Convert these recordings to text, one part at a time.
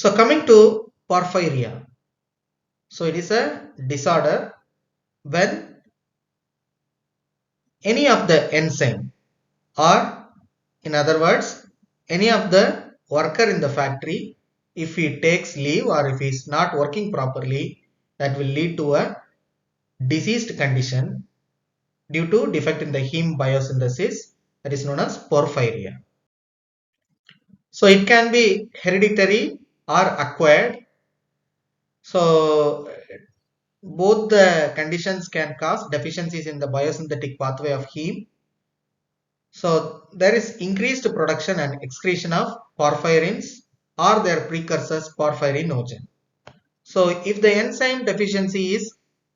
So coming to porphyria. So it is a disorder when any of the enzyme, or in other words, any of the worker in the factory, if he takes leave or if he is not working properly, that will lead to a diseased condition due to defect in the heme biosynthesis, that is known as porphyria. So it can be hereditary or acquired. So both the conditions can cause deficiencies in the biosynthetic pathway of heme. So there is increased production and excretion of porphyrins or their precursors porphyrinogen. So if the enzyme deficiency is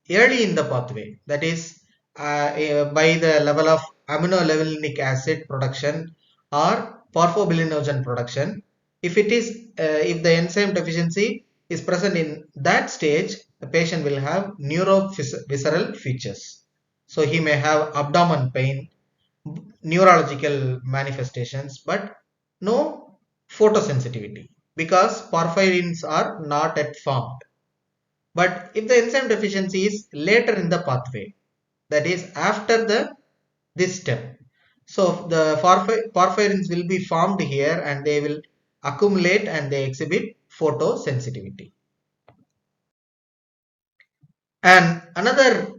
early in the pathway, that is by the level of aminolevulinic acid production or porphobilinogen production, if the enzyme deficiency is present in that stage, the patient will have neurovisceral features. So he may have abdomen pain, neurological manifestations, but no photosensitivity because porphyrins are not yet formed. But if the enzyme deficiency is later in the pathway, that is after this step, so the porphyrins will be formed here and they will accumulate and they exhibit photosensitivity. And another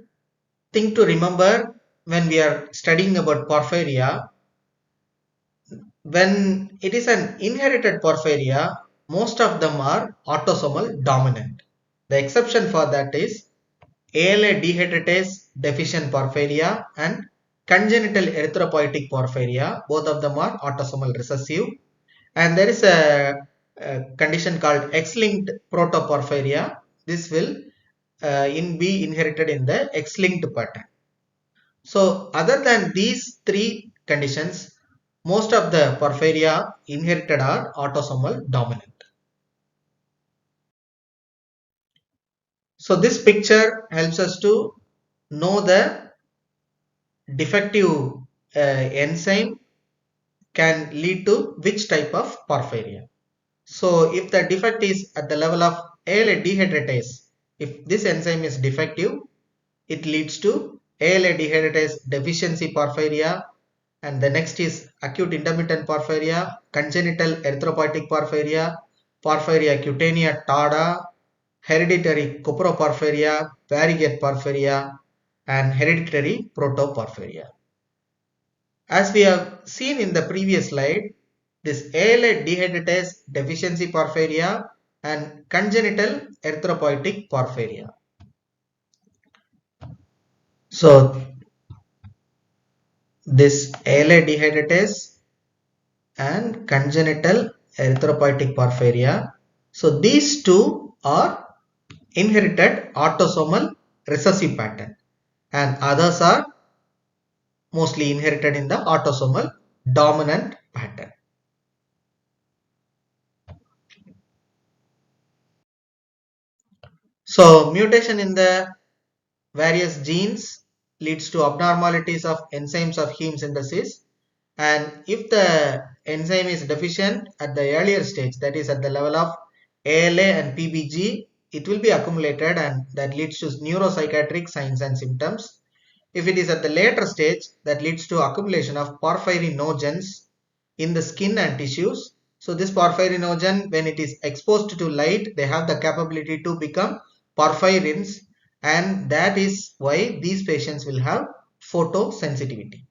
thing to remember when we are studying about porphyria, when it is an inherited porphyria, most of them are autosomal dominant. The exception for that is ALA dehydratase deficient porphyria and congenital erythropoietic porphyria. Both of them are autosomal recessive. And there is a condition called X-linked protoporphyria. This will be inherited in the X-linked pattern. So other than these three conditions, most of the porphyria inherited are autosomal dominant. So this picture helps us to know the defective enzyme can lead to which type of porphyria. So if the defect is at the level of ALA dehydratase, if this enzyme is defective, it leads to ALA dehydratase deficiency porphyria, and the next is acute intermittent porphyria, congenital erythropoietic porphyria, porphyria cutanea tarda, hereditary coproporphyria, variegate porphyria, and hereditary protoporphyria. As we have seen in the previous slide, this ALA dehydratase deficiency porphyria and congenital erythropoietic porphyria. So this ALA dehydratase and congenital erythropoietic porphyria. So these two are inherited autosomal recessive pattern and others are mostly inherited in the autosomal dominant pattern. So mutation in the various genes leads to abnormalities of enzymes of heme synthesis, and if the enzyme is deficient at the earlier stage, that is at the level of ALA and PBG, it will be accumulated and that leads to neuropsychiatric signs and symptoms. If it is at the later stage, that leads to accumulation of porphyrinogens in the skin and tissues. So this porphyrinogen, when it is exposed to light, they have the capability to become porphyrins, and that is why these patients will have photosensitivity.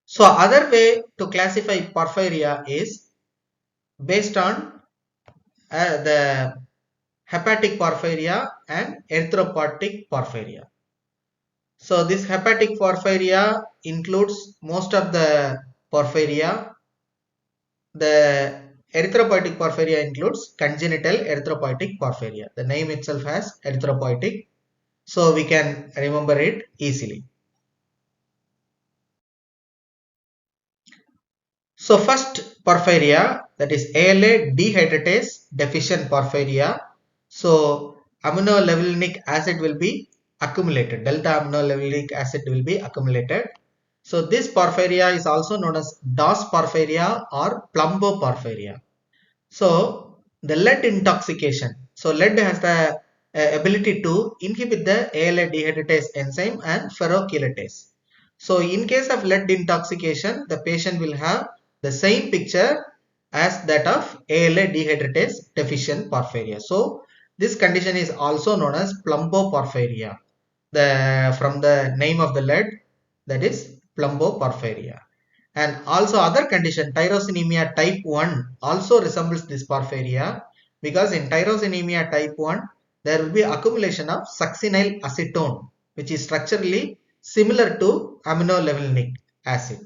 So other way to classify porphyria is based on the hepatic porphyria and erythropoietic porphyria. So this hepatic porphyria includes most of the porphyria. The erythropoietic porphyria includes congenital erythropoietic porphyria. The name itself has erythropoietic, so we can remember it easily. So first porphyria, that is ALA dehydratase deficient porphyria. So aminolevulinic acid will be accumulated. Delta aminolevulinic acid will be accumulated. So this porphyria is also known as DOS porphyria or plumbo porphyria. So the lead intoxication. So lead has the ability to inhibit the ALA dehydratase enzyme and ferrochelatase. So in case of lead intoxication, the patient will have the same picture as that of ALA dehydratase deficient porphyria. So this condition is also known as plumboporphyria. From the name of the lead, that is plumboporphyria. And also other condition, tyrosinemia type 1 also resembles this porphyria, because in tyrosinemia type 1 there will be accumulation of succinyl acetone, which is structurally similar to aminolevulinic acid.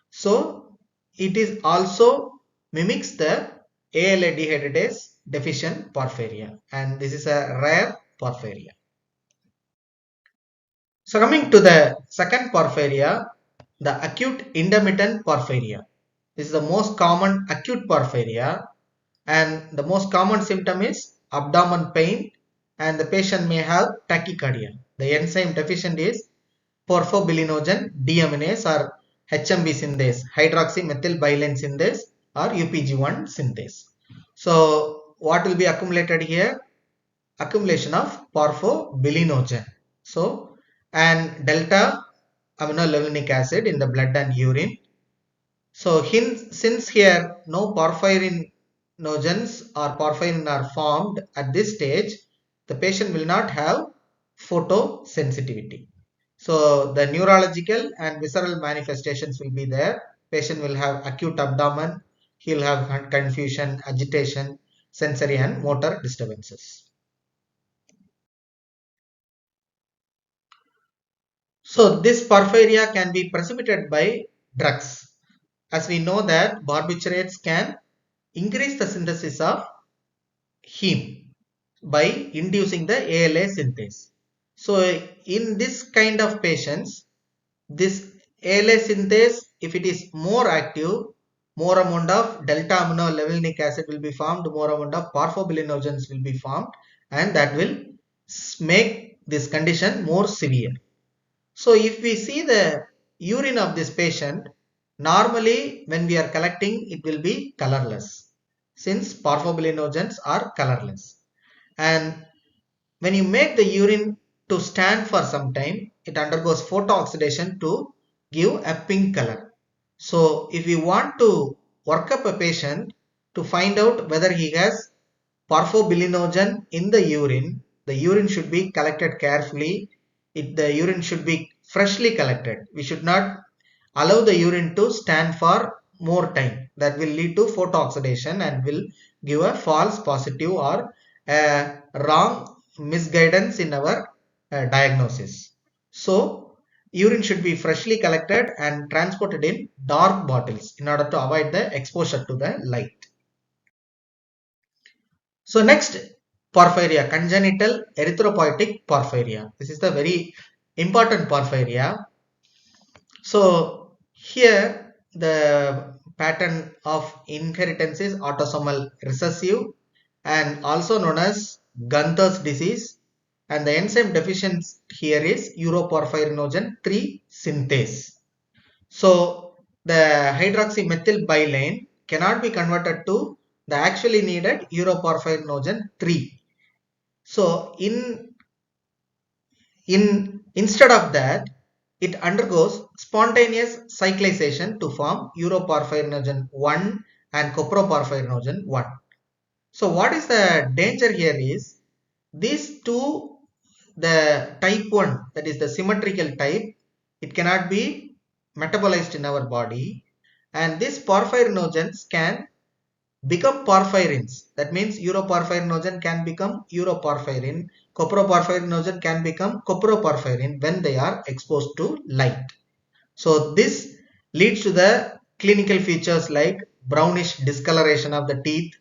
So it is also mimics the ALA dehydratase deficient porphyria, and this is a rare porphyria. So coming to the second porphyria, the acute intermittent porphyria. This is the most common acute porphyria, and the most common symptom is abdomen pain, and the patient may have tachycardia. The enzyme deficient is porphobilinogen deaminase or HMB synthase, hydroxymethylbilin synthase or UPG1 synthase. So what will be accumulated here? Accumulation of porphobilinogen. So, and delta aminolevulinic acid in the blood and urine. So since here no porphyrinogens or porphyrin are formed at this stage, the patient will not have photosensitivity. So the neurological and visceral manifestations will be there. Patient will have acute abdomen, he will have confusion, agitation, sensory and motor disturbances. So this porphyria can be precipitated by drugs. As we know that barbiturates can increase the synthesis of heme by inducing the ALA synthase. So in this kind of patients, this ALA synthase, if it is more active, more amount of delta aminolevulinic acid will be formed, more amount of porphobilinogens will be formed, and that will make this condition more severe. So if we see the urine of this patient, normally when we are collecting, it will be colorless, since porphobilinogens are colorless. And when you make the urine to stand for some time, it undergoes photooxidation to give a pink color. So if we want to work up a patient to find out whether he has porphobilinogen in the urine should be collected carefully. The urine should be freshly collected. We should not allow the urine to stand for more time. That will lead to photooxidation and will give a false positive or a wrong misguidance in our diagnosis. So urine should be freshly collected and transported in dark bottles in order to avoid the exposure to the light. So next, porphyria, congenital erythropoietic porphyria. This is the very important porphyria. So here the pattern of inheritance is autosomal recessive and also known as Gunther's disease, and the enzyme deficiency here is uroporphyrinogen 3 synthase. So the hydroxymethylbilane cannot be converted to the actually needed uroporphyrinogen 3. So instead of that, it undergoes spontaneous cyclization to form uroporphyrinogen 1 and coproporphyrinogen 1. So what is the danger here is these two, the type 1, that is the symmetrical type, it cannot be metabolized in our body, and these porphyrinogens can become porphyrins. That means uroporphyrinogen can become uroporphyrin, coproporphyrinogen can become coproporphyrin when they are exposed to light. So this leads to the clinical features like brownish discoloration of the teeth,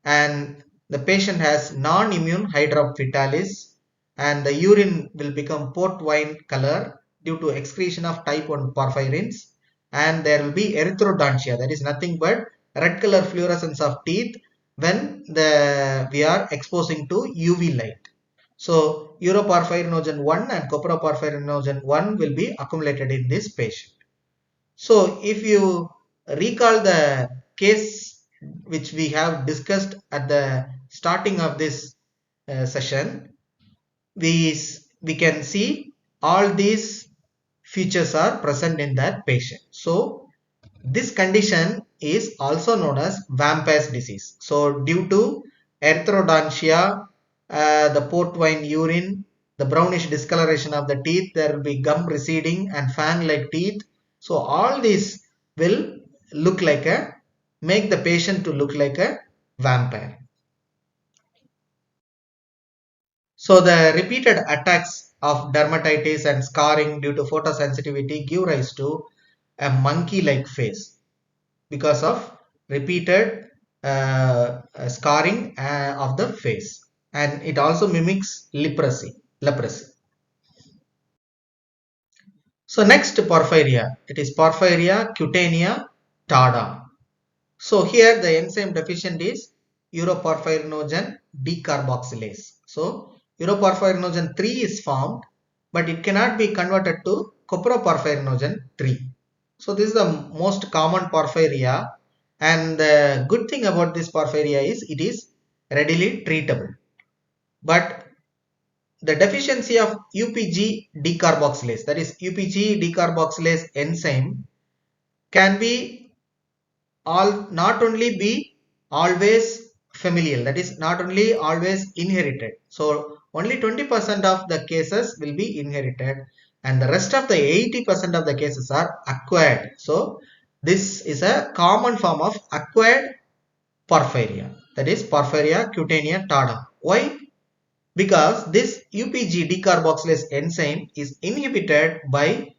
and the patient has non-immune hydrocephalus, and the urine will become port wine color due to excretion of type 1 porphyrins, and there will be erythrodontia, that is nothing but red color fluorescence of teeth when we are exposing to UV light. So uroporphyrinogen 1 and coproporphyrinogen 1 will be accumulated in this patient. So if you recall the case which we have discussed at the starting of this session, we can see all these features are present in that patient. So this condition is also known as vampire's disease. So due to erythrodontia, the port wine urine, the brownish discoloration of the teeth, there will be gum receding and fang-like teeth. So all these will look like make the patient to look like a vampire. So the repeated attacks of dermatitis and scarring due to photosensitivity give rise to a monkey-like face because of repeated scarring of the face, and it also mimics leprosy. So next, porphyria, it is Porphyria cutanea tarda. So here the enzyme deficient is uroporphyrinogen decarboxylase. So uroporphyrinogen 3 is formed, but it cannot be converted to coproporphyrinogen 3. So this is the most common porphyria, and the good thing about this porphyria is it is readily treatable. But the deficiency of UPG decarboxylase, that is UPG decarboxylase enzyme, can be not only be always familial, that is not only always inherited. So only 20% of the cases will be inherited, and the rest of the 80% of the cases are acquired. So this is a common form of acquired porphyria, that is Porphyria cutanea tarda. Why? Because this UPG decarboxylase enzyme is inhibited by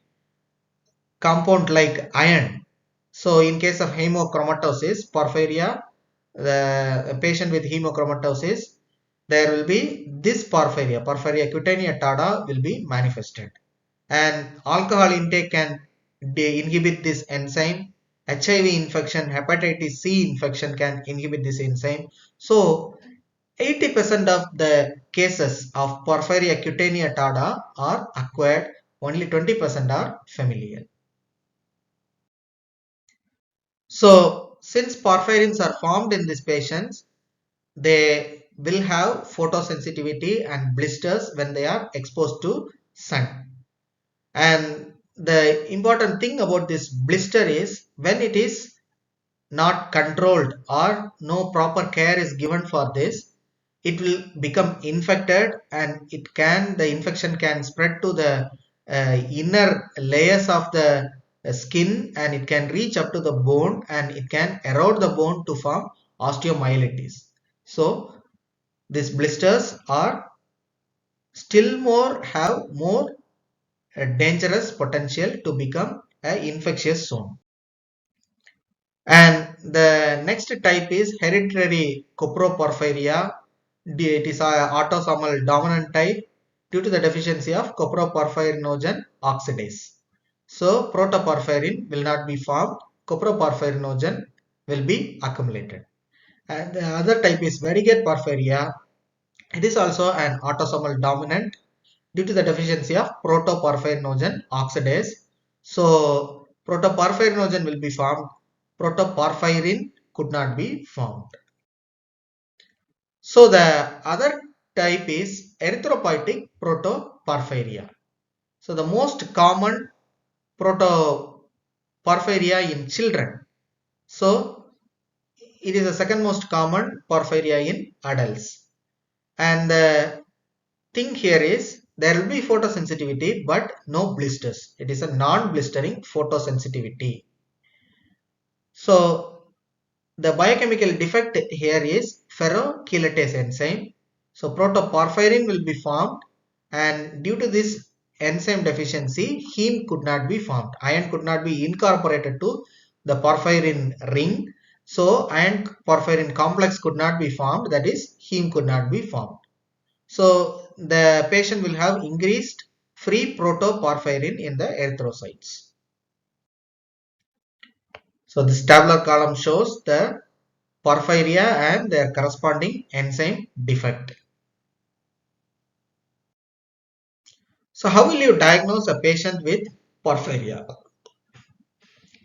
compound like iron. So in case of hemochromatosis, porphyria, the patient with hemochromatosis, there will be this porphyria cutanea tarda will be manifested. And alcohol intake can inhibit this enzyme. HIV infection, hepatitis C infection can inhibit this enzyme. So 80% of the cases of Porphyria cutanea tarda are acquired, only 20% are familial. So since porphyrins are formed in these patients, they will have photosensitivity and blisters when they are exposed to sun. And the important thing about this blister is when it is not controlled or no proper care is given for this, it will become infected, and the infection can spread to the inner layers of the skin, and it can reach up to the bone, and it can erode the bone to form osteomyelitis. So these blisters are still have more dangerous potential to become an infectious zone. And the next type is hereditary coproporphyria. It is an autosomal dominant type due to the deficiency of coproporphyrinogen oxidase. So protoporphyrin will not be formed, coproporphyrinogen will be accumulated. And the other type is Variegate Porphyria. It is also an autosomal dominant due to the deficiency of protoporphyrinogen oxidase. So protoporphyrinogen will be formed, protoporphyrin could not be formed. So the other type is Erythropoietic Protoporphyria. So the most common protoporphyria in children. So it is the second most common porphyria in adults. And the thing here is there will be photosensitivity but no blisters. It is a non-blistering photosensitivity. So the biochemical defect here is ferrochelatase enzyme. So protoporphyrin will be formed, and due to this enzyme deficiency, heme could not be formed. Iron could not be incorporated to the porphyrin ring. So iron porphyrin complex could not be formed, that is heme could not be formed. So the patient will have increased free protoporphyrin in the erythrocytes. So this tabular column shows the porphyria and their corresponding enzyme defect. So how will you diagnose a patient with porphyria?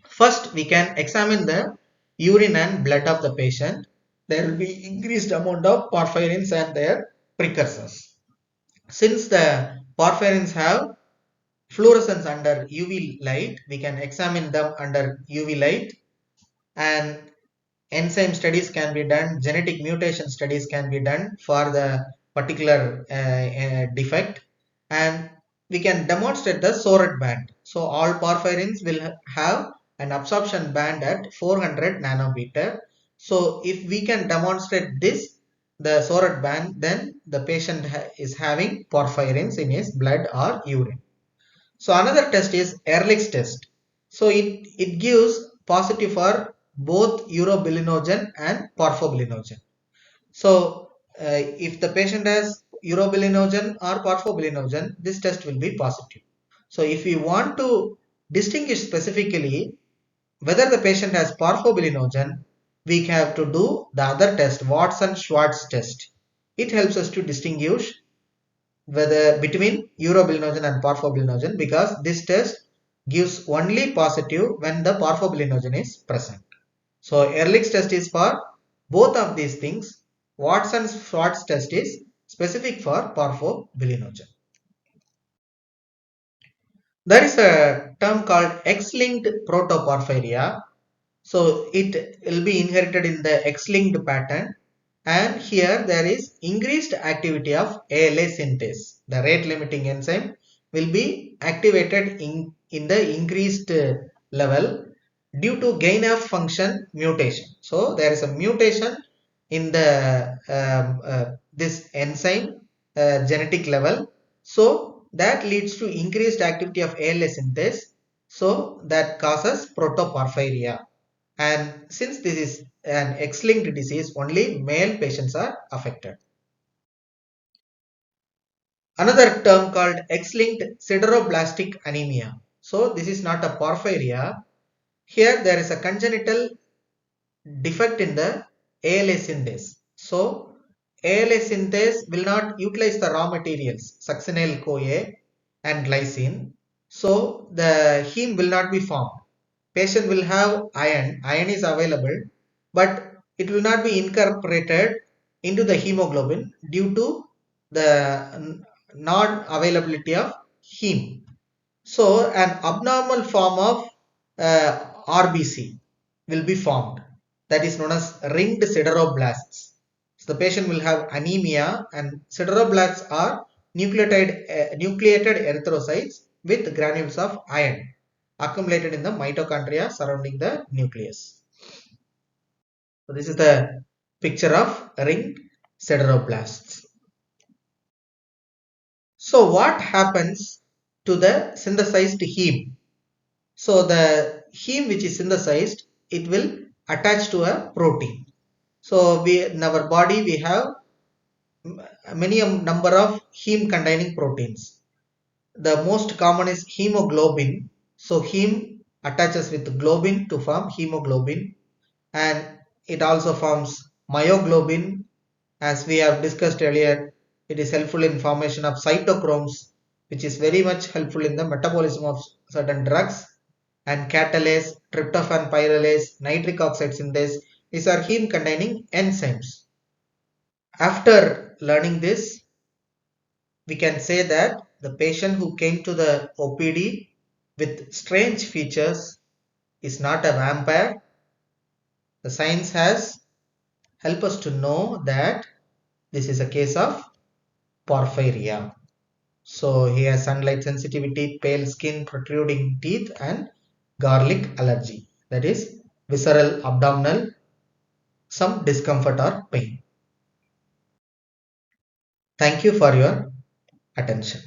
First, we can examine the urine and blood of the patient, there will be increased amount of porphyrins and their precursors. Since the porphyrins have fluorescence under UV light, we can examine them under UV light, and enzyme studies can be done, genetic mutation studies can be done for the particular defect, and we can demonstrate the Soret band. So all porphyrins will have an absorption band at 400 nanometer. So if we can demonstrate this, the Soret band, then the patient is having porphyrins in his blood or urine. So another test is Ehrlich's test. So it gives positive for both urobilinogen and porphobilinogen. So if the patient has urobilinogen or porphobilinogen, this test will be positive. So if we want to distinguish specifically whether the patient has porphobilinogen, we have to do the other test, Watson-Schwartz test. It helps us to distinguish whether between urobilinogen and porphobilinogen, because this test gives only positive when the porphobilinogen is present. So Ehrlich's test is for both of these things. Watson-Schwartz test is specific for porphobilinogen. There is a term called X-linked protoporphyria. So it will be inherited in the X-linked pattern, and here there is increased activity of ALA synthase. The rate limiting enzyme will be activated in the increased level due to gain of function mutation. So there is a mutation in the this enzyme genetic level. So that leads to increased activity of ALA synthase. So that causes protoporphyria. And since this is an X-linked disease, only male patients are affected. Another term called X-linked sideroblastic anemia. So this is not a porphyria. Here there is a congenital defect in the ALA synthase. So ALA synthase will not utilize the raw materials succinyl CoA and glycine. So the heme will not be formed. Patient will have iron is available, but it will not be incorporated into the hemoglobin due to the non-availability of heme. So an abnormal form of RBC will be formed, that is known as ringed sideroblasts. So the patient will have anemia, and sideroblasts are nucleated erythrocytes with granules of iron accumulated in the mitochondria surrounding the nucleus. So this is the picture of ringed sideroblasts. So what happens to the synthesized heme? So the heme which is synthesized, it will attach to a protein. So in our body we have many number of heme containing proteins. The most common is hemoglobin. So heme attaches with globin to form hemoglobin, and it also forms myoglobin. As we have discussed earlier, it is helpful in formation of cytochromes, which is very much helpful in the metabolism of certain drugs, and catalase, tryptophan pyrrolase, nitric oxide synthase. These are heme containing enzymes. After learning this, we can say that the patient who came to the OPD with strange features is not a vampire. The science has helped us to know that this is a case of porphyria. So he has sunlight sensitivity, pale skin, protruding teeth, and garlic allergy. That is visceral abdominal, some discomfort or pain. Thank you for your attention.